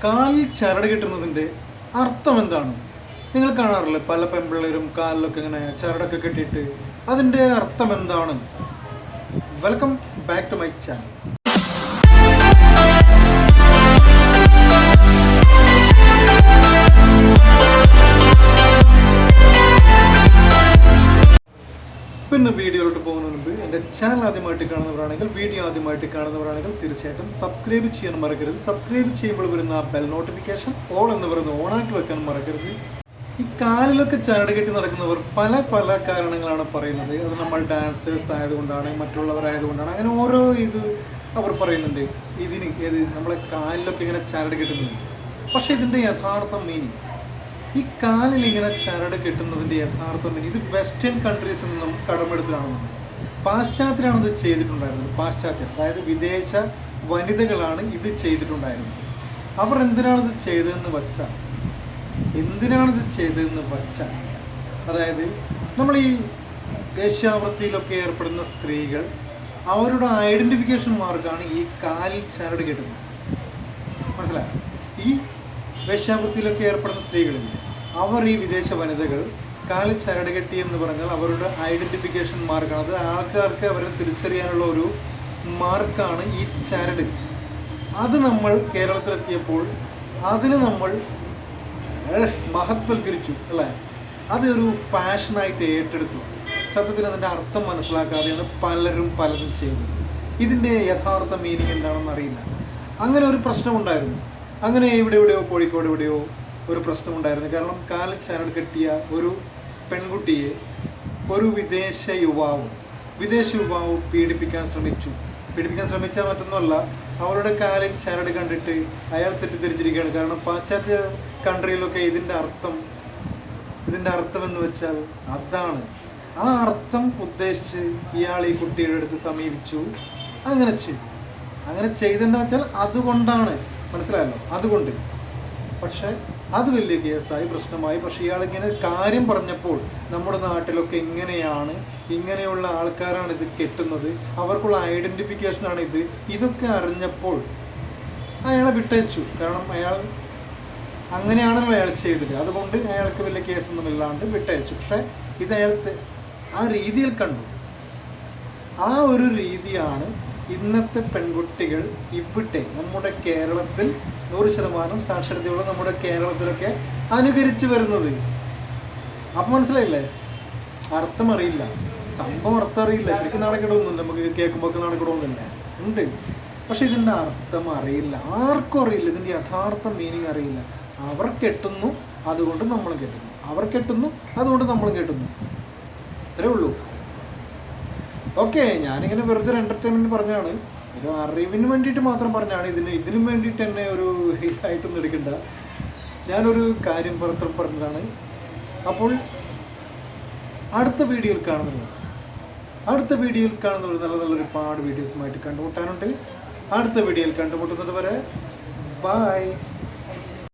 കാലിൽ ചരട് കെട്ടുന്നതിൻ്റെ അർത്ഥം എന്താണ്? നിങ്ങൾ കാണാറില്ലേ പല പെൺപിള്ളേരും കാലിലൊക്കെ ഇങ്ങനെ ചരടൊക്കെ കെട്ടിയിട്ട് അതിൻ്റെ അർത്ഥം എന്താണ്? Welcome back to my channel. പിന്നെ വീഡിയോയിലോട്ട് പോകുന്നതിന് മുമ്പ് എൻ്റെ ചാനൽ ആദ്യമായിട്ട് കാണുന്നവരാണെങ്കിൽ തീർച്ചയായിട്ടും സബ്സ്ക്രൈബ് ചെയ്യാൻ മറക്കരുത്. സബ്സ്ക്രൈബ് ചെയ്യുമ്പോൾ വരുന്ന ബെൽ നോട്ടിഫിക്കേഷൻ ഓൾ എന്ന് പറയുന്നത് ഓണാക്കി വെക്കാൻ മറക്കരുത്. ഈ കാലിലൊക്കെ ചരട് കെട്ടി നടക്കുന്നവർ പല പല കാരണങ്ങളാണ് പറയുന്നത്. അത് നമ്മൾ ഡാൻസേഴ്സ് ആയതുകൊണ്ടാണ്, മറ്റുള്ളവരായതുകൊണ്ടാണ്, അങ്ങനെ ഓരോ ഇത് അവർ പറയുന്നുണ്ട്. നമ്മളെ കാലിലൊക്കെ ഇങ്ങനെ ചരട് കെട്ടുന്നത്. പക്ഷേ ഇതിൻ്റെ യഥാർത്ഥ മീനിങ്, ഈ കാലിൽ ഇങ്ങനെ ചരട് കെട്ടുന്നതിൻ്റെ യഥാർത്ഥ മീനിങ്, ഇത് വെസ്റ്റേൺ കൺട്രീസിൽ നിന്നും കടമെടുത്തിട്ടാണ്. പാശ്ചാത്യരാണ് ഇത് ചെയ്തിട്ടുണ്ടായിരുന്നത്. പാശ്ചാത്യർ, അതായത് വിദേശ വനിതകളാണ് ഇത് ചെയ്തിട്ടുണ്ടായിരുന്നത്. അവർ എന്തിനാണിത് ചെയ്തതെന്ന് വച്ചാൽ അതായത് നമ്മൾ ഈ വേശ്യാവൃത്തിയിലൊക്കെ ഏർപ്പെടുന്ന സ്ത്രീകൾ അവരുടെ ഐഡൻറ്റിഫിക്കേഷൻ മാർക്കാണ് ഈ കാലിൽ ചരട് കെട്ടുന്നത്. മനസ്സിലായോ? ഈ വേശ്യാവൃത്തിയിലൊക്കെ ഏർപ്പെടുന്ന സ്ത്രീകളില്ലേ, അവർ ഈ വിദേശ വനിതകൾ കാലിൽ ചരട് കെട്ടി എന്ന് പറഞ്ഞാൽ അവരുടെ ഐഡൻറ്റിഫിക്കേഷൻ മാർക്കാണ്. അത് ആൾക്കാർക്ക് അവരെ തിരിച്ചറിയാനുള്ള ഒരു മാർക്കാണ് ഈ ചരട്. അത് നമ്മൾ കേരളത്തിലെത്തിയപ്പോൾ അതിന് നമ്മൾ മഹത്വൽക്കരിച്ചു അല്ലേ? അതൊരു ഫാഷനായിട്ട് ഏറ്റെടുത്തു. സത്യത്തിൽ അതിൻ്റെ അർത്ഥം മനസ്സിലാക്കാതെയാണ് പലരും ചെയ്യുന്നത്. ഇതിൻ്റെ യഥാർത്ഥ മീനിങ് എന്താണെന്ന് അറിയില്ല. അങ്ങനെ ഒരു പ്രശ്നമുണ്ടായിരുന്നു. അങ്ങനെ എവിടെയോ കോഴിക്കോട് എവിടെയോ ഒരു പ്രശ്നമുണ്ടായിരുന്നു. കാരണം കാലിൽ ചരട് കെട്ടിയ ഒരു പെൺകുട്ടിയെ ഒരു വിദേശ യുവാവ് പീഡിപ്പിക്കാൻ ശ്രമിച്ചാൽ മറ്റൊന്നുമല്ല, അവളുടെ കാലിൽ ചരട് കണ്ടിട്ട് അയാൾ തെറ്റിദ്ധരിച്ചിരിക്കുകയാണ്. കാരണം പാശ്ചാത്യ കൺട്രിയിലൊക്കെ ഇതിൻ്റെ അർത്ഥം എന്ന് വെച്ചാൽ അതാണ്. ആ അർത്ഥം ഉദ്ദേശിച്ച് ഇയാൾ ഈ കുട്ടിയുടെ അടുത്ത് സമീപിച്ചു. അങ്ങനെ ചെയ്തെന്ന് വെച്ചാൽ അതുകൊണ്ടാണ്, മനസ്സിലായല്ലോ, അതുകൊണ്ട്. പക്ഷേ അത് വലിയ കേസായി, പ്രശ്നമായി. പക്ഷേ ഇയാളിങ്ങനെ കാര്യം പറഞ്ഞപ്പോൾ നമ്മുടെ നാട്ടിലൊക്കെ ഇങ്ങനെയുള്ള ആൾക്കാരാണ് ഇത് കെട്ടുന്നത്, അവർക്കുള്ള ഐഡൻറ്റിഫിക്കേഷനാണ് ഇതൊക്കെ അറിഞ്ഞപ്പോൾ അയാളെ വിട്ടയച്ചു. കാരണം അങ്ങനെയാണല്ലോ അയാൾ ചെയ്തത്, അതുകൊണ്ട് അയാൾക്ക് വലിയ കേസൊന്നും ഇല്ലാണ്ട് വിട്ടയച്ചു. പക്ഷേ ഇത് അയാൾക്ക് ആ രീതിയിൽ കണ്ടു. ആ ഒരു രീതിയാണ് ഇന്നത്തെ പെൺകുട്ടികൾ ഇവിടെ നമ്മുടെ കേരളത്തിൽ 100% സാക്ഷരതയുള്ള നമ്മുടെ കേരളത്തിലൊക്കെ അനുകരിച്ചു വരുന്നത്. അപ്പം മനസ്സിലായില്ലേ? അർത്ഥം അറിയില്ല, സംഭവം അർത്ഥം അറിയില്ല. ശരിക്കും നാണക്കെടുന്നുണ്ട്, നമുക്ക് കേൾക്കുമ്പോൾ നാണക്കെടുന്നില്ല ഉണ്ട്. പക്ഷെ ഇതിൻ്റെ അർത്ഥം അറിയില്ല, ആർക്കും അറിയില്ല. ഇതിൻ്റെ യഥാർത്ഥ മീനിങ് അറിയില്ല. അവർ കെട്ടുന്നു, അതുകൊണ്ട് നമ്മളും കെട്ടുന്നു. അവർ കെട്ടുന്നു, അതുകൊണ്ട് നമ്മളും കെട്ടുന്നു. അത്രേ ഉള്ളൂ. ഓക്കെ, ഞാനിങ്ങനെ വെറുതെ ഒരു എൻ്റർടൈൻമെൻറ്റ് പറഞ്ഞാണ്, ഒരു അറിവിന് വേണ്ടിയിട്ട് മാത്രം പറഞ്ഞാണ്. ഇതിനും വേണ്ടിയിട്ട് എന്നെ ഒരു ഇതായിട്ടൊന്നും എടുക്കണ്ട. ഞാനൊരു കാര്യം പറഞ്ഞതാണ്. അപ്പോൾ അടുത്ത വീഡിയോയിൽ കാണുന്നത് നല്ല ഒരുപാട് വീഡിയോസുമായിട്ട് കണ്ടുമുട്ടാനുണ്ട്. അടുത്ത വീഡിയോയിൽ കണ്ടുമുട്ടുന്നത് വരെ ബൈ.